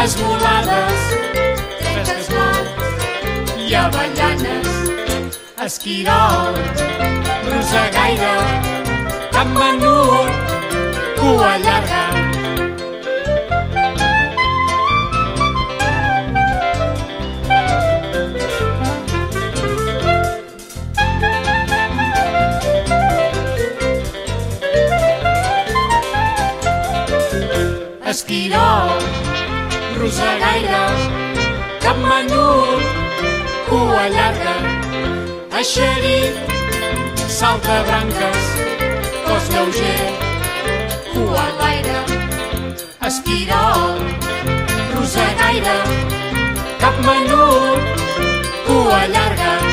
esmolades, tresques mots i avellanes, esquirol, rosegaire, cap menut, cua llarga. Esquirol, rosegaire, cap menut, cua llarga, eixerit, salta branques, cos lleuger, cua a l'aire. Esquirol, rosegaire, cap menut, cua llarga.